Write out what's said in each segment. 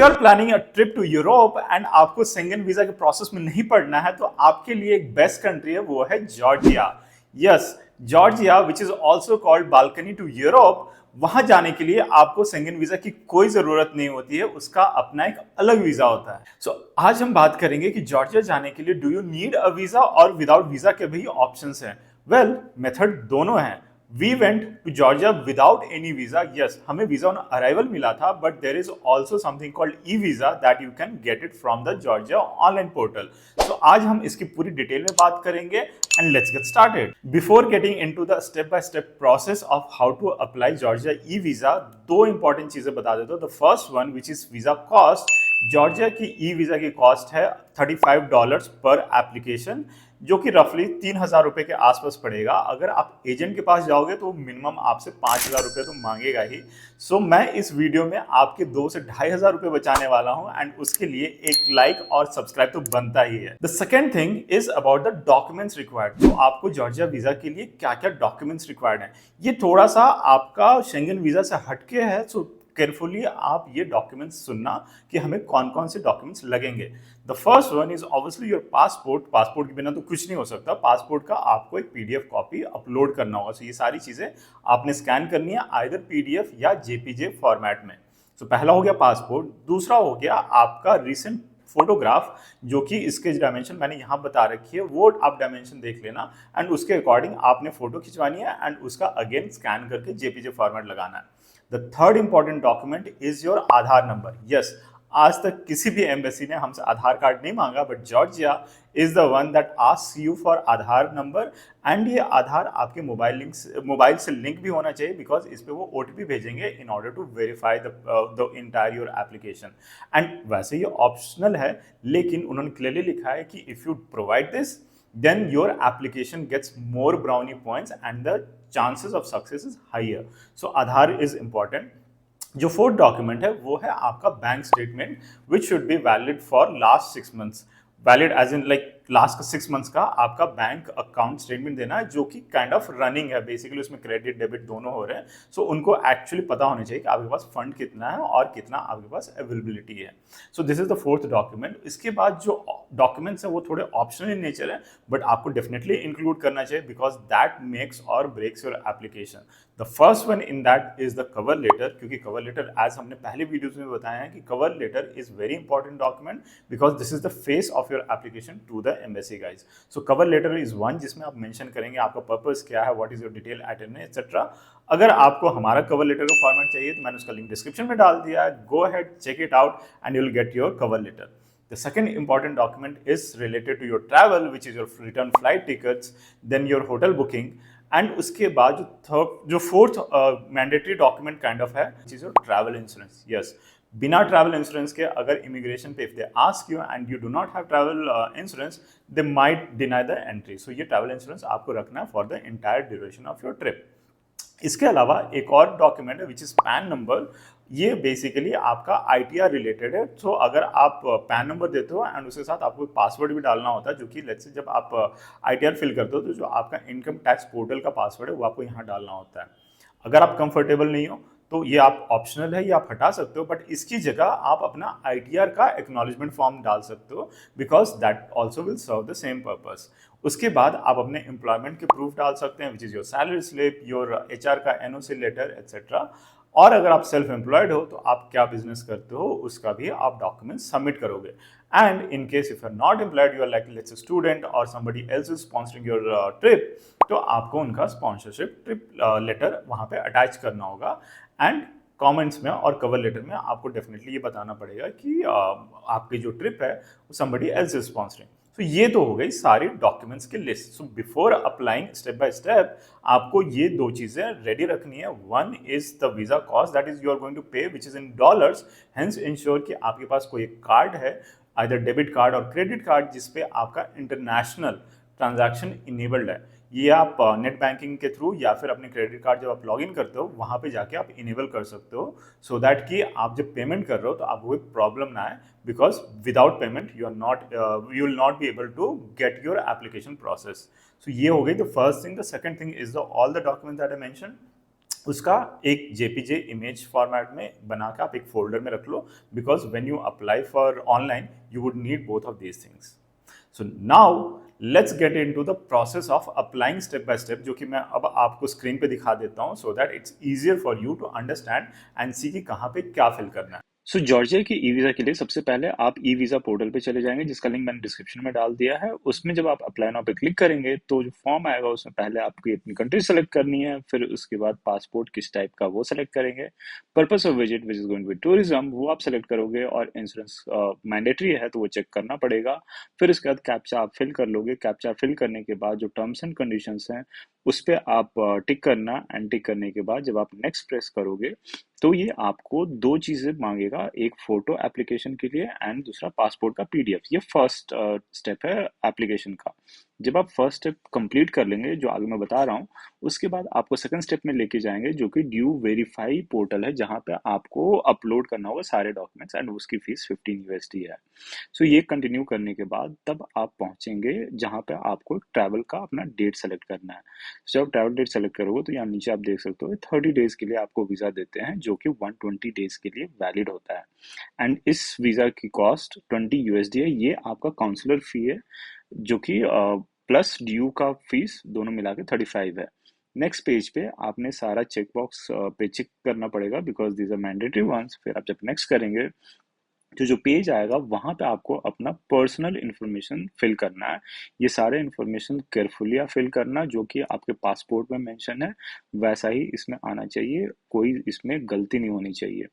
You are planning a trip to Europe and आपको Schengen visa के process में नहीं पड़ना है तो आपके लिए एक बेस्ट कंट्री है, वो है Georgia. Yes, Georgia which is also called balcony to Europe. वहां जाने के लिए आपको शेंगन वीजा की कोई जरूरत नहीं होती है, उसका अपना एक अलग वीजा होता है। आज हम बात करेंगे कि जॉर्जिया जाने के लिए do you need a visa और विदाउट वीजा के भी ऑप्शंस हैं। वेल, मेथड दोनों हैं। We went to Georgia without any visa. Yes, हमें visa on arrival मिला था, but there is also something called e-visa that you can get it from the Georgia online portal. So आज हम इसकी पूरी detail में बात करेंगे and let's get started. Before getting into the step-by-step process of how to apply Georgia e-visa, दो important चीजें बता देता हूँ. The first one, which is visa cost. Georgia की ई वीजा की कॉस्ट है $35 पर एप्लीकेशन, जो कि रफली 3,000 रुपए के आसपास पड़ेगा। अगर आप एजेंट के पास जाओगे तो मिनिमम आपसे 5,000 रुपए तो मांगेगा ही। सो मैं इस वीडियो में आपके 2 से 2,500 रुपए बचाने वाला हूं एंड उसके लिए एक लाइक और सब्सक्राइब तो बनता ही है। The second thing is about the documents required. तो आपको जॉर्जिया वीजा के लिए क्या क्या डॉक्यूमेंट्स रिक्वायर्ड है, ये थोड़ा सा आपका शेंगन वीजा से हटके है। सो केयरफुली आप ये डॉक्यूमेंट्स सुनना कि हमें कौन कौन से डॉक्यूमेंट्स लगेंगे। The first one is obviously your passport. Passport के बिना तो कुछ नहीं हो सकता। पासपोर्ट का आपको एक पीडीएफ कॉपी अपलोड करना होगा। सो ये सारी चीजें आपने स्कैन करनी है, आइदर पीडीएफ या जेपीजे फॉर्मेट में। सो पहला हो गया पासपोर्ट। दूसरा हो गया आपका रिसेंट फोटोग्राफ, जो कि इसके डायमेंशन मैंने यहाँ बता रखी है, वो आप डायमेंशन देख लेना एंड उसके अकॉर्डिंग आपने फोटो खिंचवानी है एंड उसका अगेन स्कैन करके जेपीजे फॉर्मेट लगाना है। The third important document is your Aadhaar number. Yes, आज तक किसी भी एम्बेसी ने हमसे आधार कार्ड नहीं मांगा, but Georgia is the one that asks you for Aadhaar number. And ये आधार आपके मोबाइल से लिंक भी होना चाहिए, बिकॉज इस पे वो ओटीपी भेजेंगे in order to verify the entire your application. And वैसे ये ऑप्शनल है, लेकिन उन्होंने क्लियरली लिखा है कि if you provide this then your application gets more brownie points and the chances of success is higher. So Aadhaar is important. जो fourth document है वो है आपका bank statement, which should be valid for last 6 months. Valid as in like last 6 months का आपका bank account statement देना है, जो कि काइंड ऑफ रनिंग है। बेसिकली उसमें क्रेडिट डेबिट दोनों हो रहे हैं। सो उनको एक्चुअली पता होना चाहिए कि आपके पास फंड कितना है और कितना आपके पास अवेलेबिलिटी है। So this is the fourth document. इसके बाद जो डॉक्यूमेंट्स है वो थोड़े ऑप्शनल इन नेचर है, बट आपको डेफिनेटली इंक्लूड करना चाहिए, बिकॉज दैट मेक्स और breaks your application. The first one in that is the cover letter, क्योंकि कवर लेटर एज हमने पहले वीडियोस में बताया है कि cover letter is very important document, because this is the face of your application to the embassy guys. So cover letter is one जिसमें आप mention करेंगे आपका पर्पस क्या है, what is your detail attendance etcetera. अगर आपको हमारा cover letter का फॉर्मेट चाहिए तो मैंने उसका लिंक डिस्क्रिप्शन में डाल दिया है। Go ahead, check it out and you will get your cover letter. The second important document is related to your travel, which is your return flight tickets, then your hotel booking, and उसके बाद जो fourth mandatory document kind of है, which is your travel insurance. Yes, बिना travel insurance के अगर immigration पे if they ask you and you do not have travel insurance, they might deny the entry. So ये travel insurance आपको रखना है for the entire duration of your trip. इसके अलावा एक और डॉक्यूमेंट है विच इज पैन नंबर। ये बेसिकली आपका आईटीआर रिलेटेड है। तो अगर आप पैन नंबर देते हो एंड उसके साथ आपको पासवर्ड भी डालना होता है, जो कि लेट्स से जब आप आईटीआर फिल करते हो तो जो आपका इनकम टैक्स पोर्टल का पासवर्ड है वो आपको यहाँ डालना होता है। अगर आप कंफर्टेबल नहीं हो तो ये आप ऑप्शनल है, ये आप हटा सकते हो, बट इसकी जगह आप अपना आईटीआर का एक्नॉलेजमेंट फॉर्म डाल सकते हो, because that also will serve the same purpose. उसके बाद आप अपने एम्प्लॉयमेंट के प्रूफ डाल सकते हैं, which is your salary slip, your HR का एनओसी लेटर एक्सेट्रा। और अगर आप सेल्फ एम्प्लॉयड हो तो आप क्या बिजनेस करते हो उसका भी आप डॉक्यूमेंट सबमिट करोगे। And in case if you are not employed, you are like let's say student और somebody else is sponsoring your trip, तो आपको उनका स्पॉन्सरशिप ट्रिप लेटर वहाँ पे अटैच करना होगा। एंड कमेंट्स में और कवर लेटर में आपको डेफिनेटली ये बताना पड़ेगा कि आपकी जो ट्रिप है वो समबडी एल्स इज स्पॉन्सरिंग। तो ये तो हो गई सारी डॉक्यूमेंट्स की list. So before applying step by step आपको ये दो चीजें रेडी रखनी है। One is the visa cost that is you are going to pay which is in dollars. Hence ensure कि आपके पास कोई कार्ड है, आइदर डेबिट कार्ड और क्रेडिट कार्ड, जिसपे आपका इंटरनेशनल ट्रांजैक्शन इनेबल्ड है। ये आप नेट बैंकिंग के थ्रू या फिर अपने क्रेडिट कार्ड जब आप लॉग इन करते हो वहाँ पे जाके आप इनेबल कर सकते हो, सो दैट कि आप जब पेमेंट कर रहे हो तो आपको कोई प्रॉब्लम ना आए, because without payment you will not be able to get your application process. So ये हो गई the first thing. The second thing is the all the documents that I mention. उसका एक जेपीजे इमेज फॉर्मेट में बना के आप एक फोल्डर में रख लो, because when you apply for online you would need both of these things. So now let's get into the process of applying step by step, जो कि मैं अब आपको स्क्रीन पे दिखा देता हूं so that it's easier for you to understand and see कि कहां पे क्या फिल करना है. सो जॉर्जिया की ई वीज़ा के लिए सबसे पहले आप ई वीज़ा पोर्टल पे चले जाएंगे, जिसका लिंक मैंने डिस्क्रिप्शन में डाल दिया है. उसमें जब आप अप्लाई नाउ पे क्लिक करेंगे तो जो फॉर्म आएगा उसमें पहले आपकी अपनी कंट्री सेलेक्ट करनी है, फिर उसके बाद पासपोर्ट किस टाइप का वो सेलेक्ट करेंगे, purpose of visit which is going to be tourism वो आप सेलेक्ट करोगे, और इंश्योरेंस मैंडेटरी है तो वो चेक करना पड़ेगा. फिर उसके बाद कैप्चा आप फिल कर लोगे. कैप्चा फिल करने के बाद जो टर्म्स एंड कंडीशंस हैं उस पर आप टिक करना, एंड टिक करने के बाद जब आप नेक्स्ट प्रेस करोगे तो ये आपको दो चीजें मांगेगा, एक फोटो एप्लीकेशन के लिए एंड दूसरा पासपोर्ट का पीडीएफ. ये फर्स्ट स्टेप है एप्लीकेशन का. जब आप फर्स्ट स्टेप कंप्लीट कर लेंगे जो आगे मैं बता रहा हूँ, उसके बाद आपको सेकंड स्टेप में लेके जाएंगे जो कि ड्यू वेरीफाई पोर्टल है, जहाँ पे आपको अपलोड करना होगा सारे डॉक्यूमेंट्स, एंड उसकी फीस 15 यूएसडी है. सो ये कंटिन्यू करने के बाद तब आप पहुंचेंगे जहाँ पे आपको ट्रैवल का अपना डेट सेलेक्ट करना है. जब ट्रैवल डेट सेलेक्ट करोगे तो यहाँ नीचे आप देख सकते हो 30 डेज के लिए आपको वीजा देते हैं, जो कि 120 डेज के लिए वैलिड होता है. एंड इस वीजा की कॉस्ट 20 यूएसडी है. ये आपका काउंसलर फी है, जो कि प्लस ड्यू का फीस दोनों मिला के 35 है. नेक्स्ट पेज पे आपने सारा चेक बॉक्स पे चेक करना पड़ेगा, because these are mandatory ones. फिर आप जब नेक्स्ट करेंगे तो जो पेज आएगा वहां पे आपको अपना पर्सनल इन्फॉर्मेशन फिल करना है. ये सारे इन्फॉर्मेशन केयरफुली आप फिल करना, जो कि आपके पासपोर्ट में मेंशन है वैसा ही इसमें आना चाहिए, कोई इसमें गलती नहीं होनी चाहिए.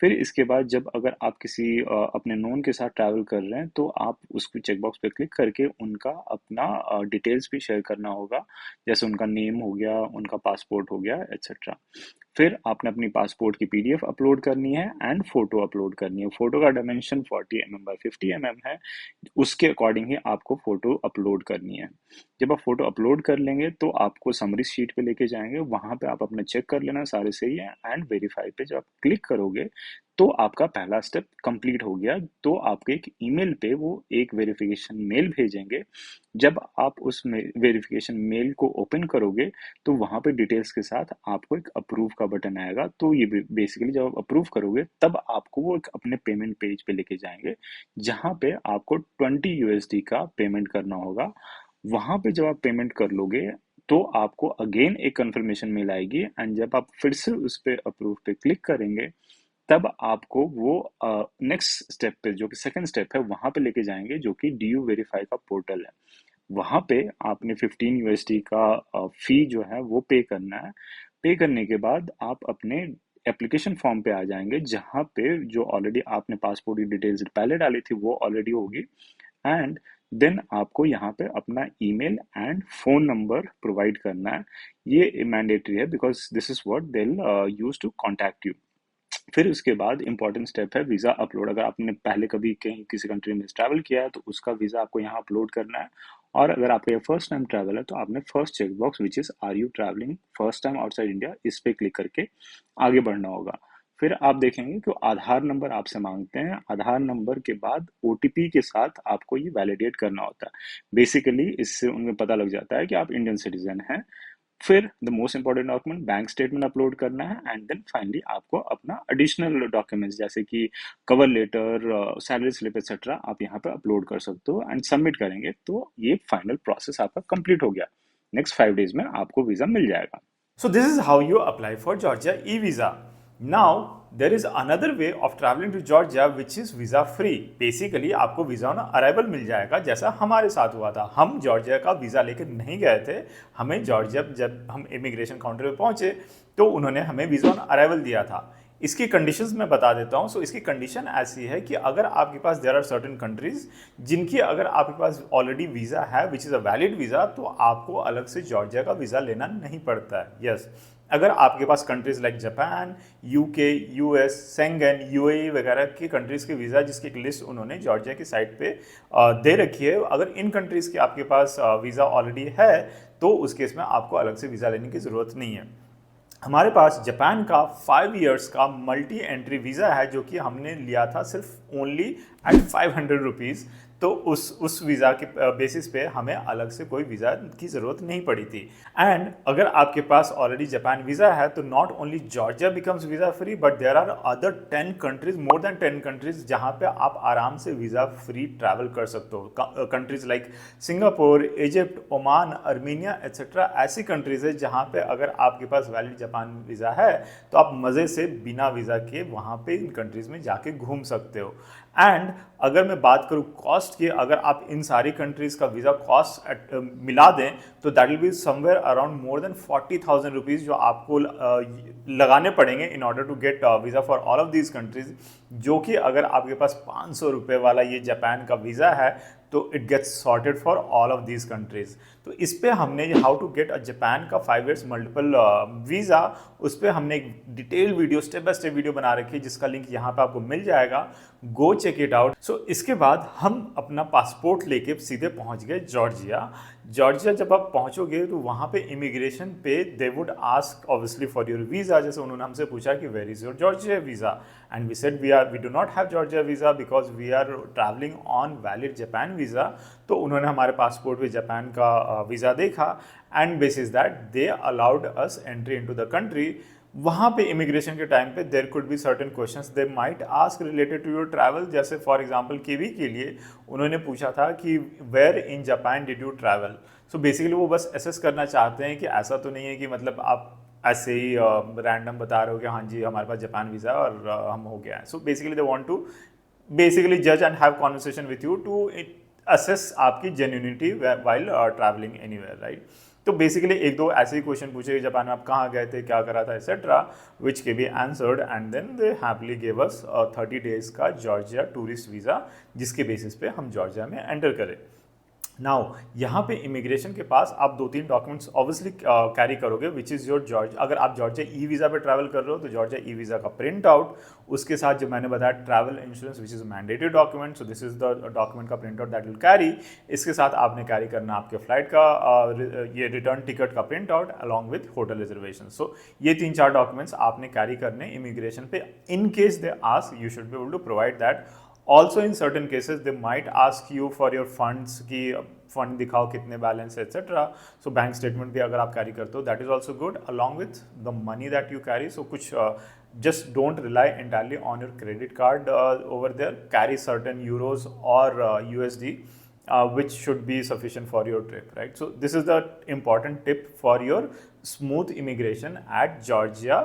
फिर इसके बाद जब अगर आप किसी अपने नोन के साथ ट्रैवल कर रहे हैं तो आप उसको चेकबॉक्स पे क्लिक करके उनका अपना डिटेल्स भी शेयर करना होगा, जैसे उनका नेम हो गया, उनका पासपोर्ट हो गया, एट्सेट्रा. फिर आपने अपनी पासपोर्ट की पीडीएफ अपलोड करनी है एंड फोटो अपलोड करनी है. फोटो का डायमेंशन 40 mm बाय 50 mm है, उसके अकॉर्डिंग ही आपको फोटो अपलोड करनी है. जब आप फोटो अपलोड कर लेंगे तो आपको समरी शीट पे लेके जाएंगे, वहां पे आप अपना चेक कर लेना सारे सही है, एंड वेरीफाई पे जब आप क्लिक करोगे तो आपका पहला स्टेप कंप्लीट हो गया. तो आपके एक ईमेल पे वो एक वेरिफिकेशन मेल भेजेंगे. जब आप उस वेरिफिकेशन मेल को ओपन करोगे तो वहां पे डिटेल्स के साथ आपको एक अप्रूव का बटन आएगा. तो ये बेसिकली जब आप अप्रूव करोगे तब आपको वो एक अपने पेमेंट पेज पे लेके जाएंगे, जहां पे आपको 20 यूएसडी का पेमेंट करना होगा. वहां पे जब आप पेमेंट कर लोगे तो आपको अगेन एक कंफर्मेशन मेल आएगी, एंड जब आप फिर से उस पे अप्रूव पे क्लिक करेंगे तब आपको वो नेक्स्ट स्टेप पे, जो कि सेकंड स्टेप है, वहां पे लेके जाएंगे, जो कि डी यू वेरीफाई का पोर्टल है. वहां पे आपने 15 यूएसडी का फी जो है वो पे करना है. पे करने के बाद आप अपने एप्लीकेशन फॉर्म पे आ जाएंगे, जहां पे जो ऑलरेडी आपने पासपोर्ट की डिटेल्स पहले डाली थी वो ऑलरेडी होगी. एंड देन आपको यहाँ पे अपना email and phone number provide करना है. ये मैंडेटरी है, because this is what they will use to contact you. फिर उसके बाद इंपॉर्टेंट स्टेप है वीज़ा अपलोड. अगर आपने पहले कभी कहीं किसी कंट्री में ट्रैवल किया है तो उसका वीज़ा आपको यहाँ अपलोड करना है. और अगर आपका ये फर्स्ट टाइम ट्रैवल है तो आपने first check box which is are you travelling first time outside India, इस पे क्लिक करके आगे बढ़ना होगा. फिर आप देखेंगे कि आधार नंबर आपसे मांगते हैं. आधार नंबर के बाद ओटीपी के साथ आपको ये वैलिडेट करना होता है. बेसिकली इससे उन्हें पता लग जाता है कि आप इंडियन सिटीजन हैं. फिर the most important document bank statement upload करना है, एंड देन फाइनली आपको अपना एडिशनल डॉक्यूमेंट्स जैसे कि cover letter, salary slip etcetera आप यहाँ पे अपलोड कर सकते हो, एंड सबमिट करेंगे तो ये फाइनल प्रोसेस आपका कंप्लीट हो गया. नेक्स्ट 5 डेज में आपको वीजा मिल जाएगा. So this is how you apply for Georgia e-visa. Now there is another way of traveling to Georgia which is visa free. Basically आपको वीजा ऑन अराइवल मिल जाएगा, जैसा हमारे साथ हुआ था. हम जॉर्जिया का वीजा लेकर नहीं गए थे. हमें जॉर्जिया जब हम इमिग्रेशन काउंटर पे पहुंचे तो उन्होंने हमें वीजा ऑन अराइवल दिया था. इसकी कंडीशंस मैं बता देता हूं. सो इसकी कंडीशन ऐसी है कि अगर आपके पास देयर आर सर्टेन कंट्रीज जिनकी अगर आपके पास ऑलरेडी वीजा है which is a valid visa, तो आपको अलग से जॉर्जिया का वीजा लेना नहीं पड़ता है. यस, अगर आपके पास countries like Japan, UK, US, Schengen, UAE वगैरह की कंट्रीज के वीज़ा जिसकी एक लिस्ट उन्होंने जॉर्जिया की साइट पे दे रखी है, अगर इन कंट्रीज़ के आपके पास वीज़ा ऑलरेडी है तो उस केस में आपको अलग से वीज़ा लेने की ज़रूरत नहीं है. हमारे पास जापान का 5 इयर्स का मल्टी एंट्री वीज़ा है जो कि हमने लिया था सिर्फ ओनली एट 500 रुपीज़. तो उस वीज़ा के बेसिस पे हमें अलग से कोई वीज़ा की ज़रूरत नहीं पड़ी थी। एंड अगर आपके पास ऑलरेडी जापान वीज़ा है तो not only Georgia becomes visa free, but there are other 10 countries, more than 10 countries जहाँ पे आप आराम से वीज़ा फ्री ट्रैवल कर सकते हो। Countries like Singapore, Egypt, Oman, Armenia etcetera, ऐसी कंट्रीज है जहाँ पे अगर आपके पास वैलिड जापान वीज़ा है तो आप मज़े से बिना वीज़ा के वहाँ पे इन कंट्रीज़ में जाके घूम सकते हो। एंड अगर मैं बात करूँ कॉस्ट की, अगर आप इन सारी कंट्रीज़ का वीज़ा कॉस्ट मिला दें तो that will be somewhere around more than 40,000 rupees जो आपको लगाने पड़ेंगे in order to get visa for all of these countries, जो कि अगर आपके पास 500 रुपये वाला ये जापान का वीज़ा है तो it gets sorted for all of these countries. तो इस पे हमने how to get a Japan का 5 years मल्टीपल वीज़ा, उस पर हमने एक detail video, step by step video बना रखी है जिसका लिंक यहाँ पे आपको मिल जाएगा, गो चेक इट आउट। सो इसके बाद हम अपना पासपोर्ट लेके सीधे पहुँच गए जॉर्जिया। जॉर्जिया जब आप पहुँचोगे तो वहाँ पे इमिग्रेशन पे they would ask obviously for your visa. जैसे उन्होंने हमसे पूछा कि where is your Georgia visa, and we said we do not have Georgia visa because we are travelling on valid Japan visa. तो उन्होंने हमारे पासपोर्ट पे जापान का वीज़ा देखा and basis that they allowed us entry into the country. वहाँ पे immigration के time पे there could be certain questions they might ask related to your travel. जैसे फॉर एग्जांपल केवी के लिए उन्होंने पूछा था कि where in Japan did you travel. So basically वो बस एसेस करना चाहते हैं कि ऐसा तो नहीं है कि मतलब आप ऐसे ही रैंडम बता रहे हो कि हाँ जी हमारे पास जापान वीज़ा और हम हो गया है। So basically they want to basically जज and have conversation with you to assess आपकी genuinity while travelling anywhere, right. तो बेसिकली एक दो ऐसे ही क्वेश्चन पूछे जापान में आप कहाँ गए थे, क्या करा था, एक्सेट्रा, विच के be answered and then they happily give us 30 days का जॉर्जिया टूरिस्ट वीज़ा, जिसके बेसिस पे हम जॉर्जिया में एंटर करें। नाउ यहाँ पे इमिग्रेशन के पास आप 2-3 डॉक्यूमेंट्स ऑब्वियसली कैरी करोगे, विच इज़ योर जॉर्ज। अगर आप जॉर्जिया ई वीज़ा पे ट्रैवल कर रहे हो तो जॉर्जिया ई वीज़ा का प्रिंट आउट, उसके साथ जो मैंने बताया travel insurance which is mandatory document, so this is the document का print out that will carry. इसके साथ आपने कैरी करना आपके फ्लाइट का ये रिटर्न टिकट का print out along with hotel reservation. So ये 3-4 डॉक्यूमेंट्स आपने कैरी करने इमिग्रेशन पे। In case they ask you should be able to provide that. Also in certain cases they might ask you for your funds की fund दिखाओ कितने balance et cetera. So bank statement भी अगर आप carry करते हो that is also good along with the money that you carry. So कुछ just don't rely entirely on your credit card over there. Carry certain euros or USD which should be sufficient for your trip, right? So this is the important tip for your smooth immigration at Georgia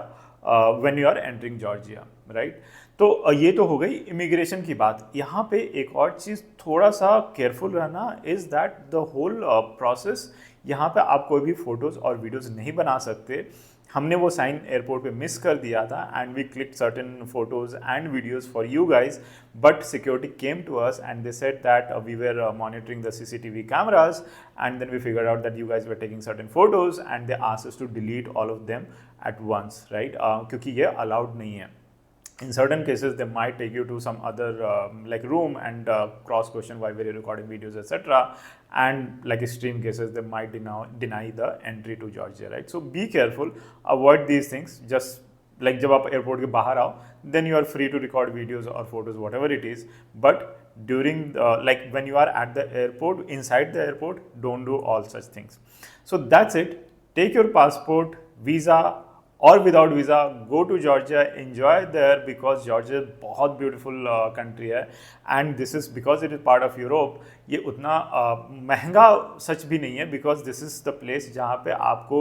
when you are entering Georgia, right? तो ये तो हो गई immigration की बात। यहाँ पे एक और चीज़ थोड़ा सा केयरफुल रहना is that the whole process, यहाँ पे आप कोई भी फोटोज़ और वीडियोज़ नहीं बना सकते। हमने वो साइन एयरपोर्ट पे मिस कर दिया था and we click certain photos and videos for you guys, but security came to us and they said that we were monitoring the CCTV cameras and then we figured out that you guys were taking certain photos and they asked us to delete all of them at once, right? क्योंकि ये allowed नहीं है। In certain cases they might take you to some other like room and cross question why were you recording videos etc, and like extreme cases they might deny the entry to Georgia, right? So be careful, avoid these things. Just like जब आप airport के बाहर आओ then you are free to record videos or photos whatever it is, but during like when you are at the airport, inside the airport, don't do all such things. So that's it. Take your passport, visa और without visa, go to Georgia, enjoy there because Georgia बहुत beautiful country है and this is because it is part of Europe. ये उतना महंगा such भी नहीं है because this is the place जहाँ पे आपको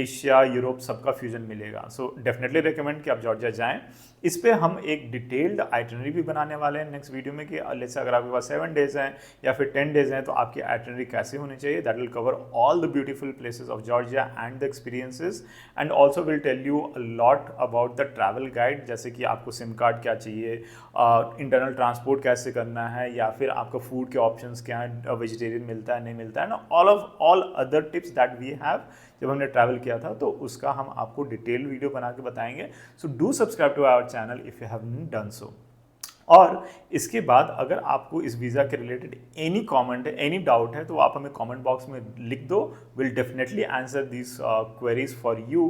एशिया यूरोप सबका फ्यूजन मिलेगा। सो डेफिनेटली रिकमेंड कि आप जॉर्जिया जाएँ। इस पर हम एक डिटेल्ड आइटनरी भी बनाने वाले हैं नेक्स्ट वीडियो में कि लेट्स से अगर आपके पास 7 days हैं या फिर 10 days हैं तो आपकी आइटनरी कैसे होनी चाहिए। That will cover all the beautiful places of Georgia and the experiences and also will tell you a lot about the travel guide, जैसे कि आपको सिम कार्ड क्या चाहिए, इंटरनल ट्रांसपोर्ट कैसे करना है, या फिर आपका फूड के ऑप्शंस क्या हैं, वेजिटेरियन मिलता है नहीं मिलता है ना, all other tips that we have जब हमने ट्रैवल किया था तो उसका हम आपको डिटेल वीडियो बना के बताएंगे। So do subscribe to our channel if you have not done so. और इसके बाद अगर आपको इस वीज़ा के रिलेटेड एनी कमेंट है, एनी डाउट है, तो आप हमें कमेंट बॉक्स में लिख दो। Will definitely answer this queries for you.